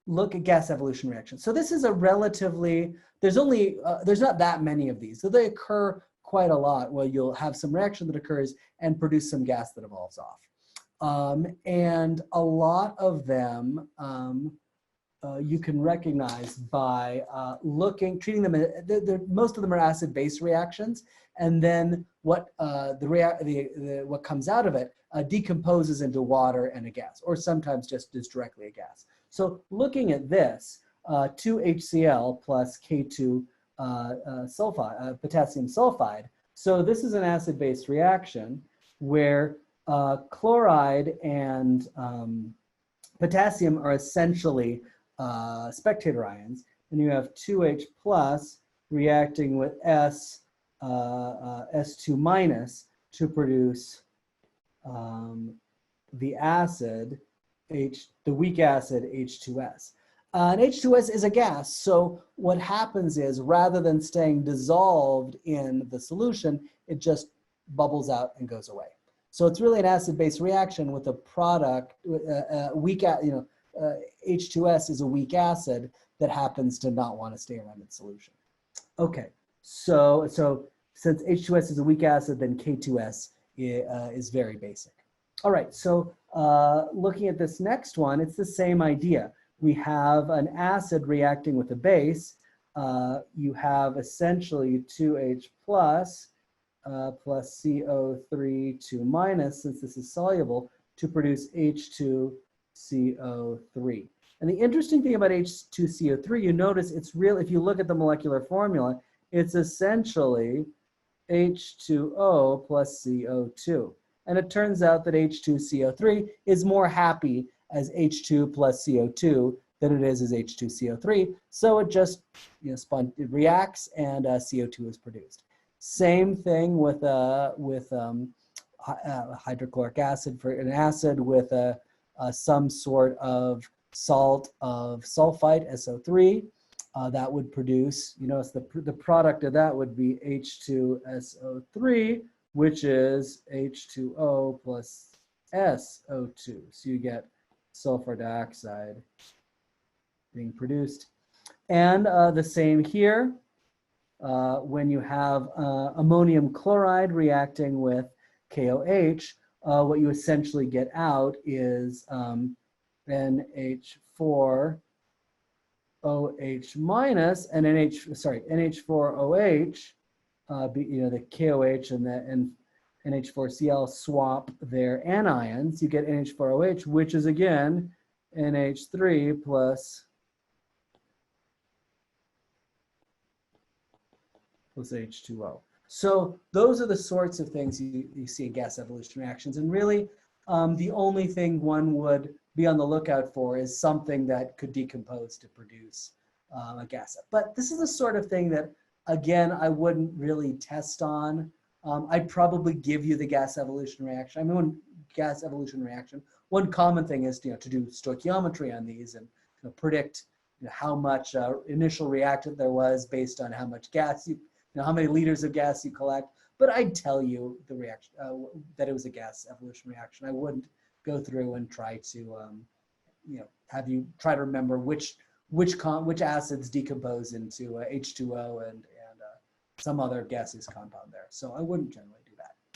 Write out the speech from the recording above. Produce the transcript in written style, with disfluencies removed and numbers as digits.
look at gas evolution reactions. So this is a relatively, there's not that many of these. So they occur quite a lot where you'll have some reaction that occurs and produce some gas that evolves off. And a lot of them you can recognize by treating them, most of them are acid-base reactions, and then what what comes out of it decomposes into water and a gas, or sometimes just is directly a gas. So looking at this, 2HCl plus K2 potassium sulfide. So this is an acid-base reaction where chloride and potassium are essentially spectator ions, and you have 2H plus reacting with S2 minus to produce the acid, the weak acid H2S. And H2S is a gas, so what happens is rather than staying dissolved in the solution, it just bubbles out and goes away. So it's really an acid-base reaction with a product, H2S is a weak acid that happens to not want to stay around its solution. Okay, so since H2S is a weak acid, then K2S is very basic. All right, so looking at this next one, it's the same idea. We have an acid reacting with a base. You have essentially 2H plus CO3 2 minus, since this is soluble, to produce H2CO3. And the interesting thing about H2CO3, you notice it's real, if you look at the molecular formula, it's essentially H2O plus CO2. And it turns out that H2CO3 is more happy as H2 plus CO2 than it is as H2CO3. So it just it reacts and CO2 is produced. Same thing with hydrochloric acid for an acid with some sort of salt of sulfite, SO3. That would produce, notice the product of that would be H2SO3, which is H2O plus SO2. So you get sulfur dioxide being produced. And the same here, when you have ammonium chloride reacting with KOH, what you essentially get out is NH4OH minus and NH4OH, the KOH and the NH4Cl swap their anions. You get NH4OH, which is again NH3 plus H2O. So those are the sorts of things you see in gas evolution reactions. And really, the only thing one would be on the lookout for is something that could decompose to produce a gas. But this is the sort of thing that, again, I wouldn't really test on. I'd probably give you the gas evolution reaction. I mean, gas evolution reaction, one common thing is to do stoichiometry on these and predict how much initial reactant there was based on how much gas how many liters of gas you collect. But I'd tell you the reaction that it was a gas evolution reaction. I wouldn't go through and try to have you try to remember which acids decompose into H2O and some other gaseous compound there. So I wouldn't generally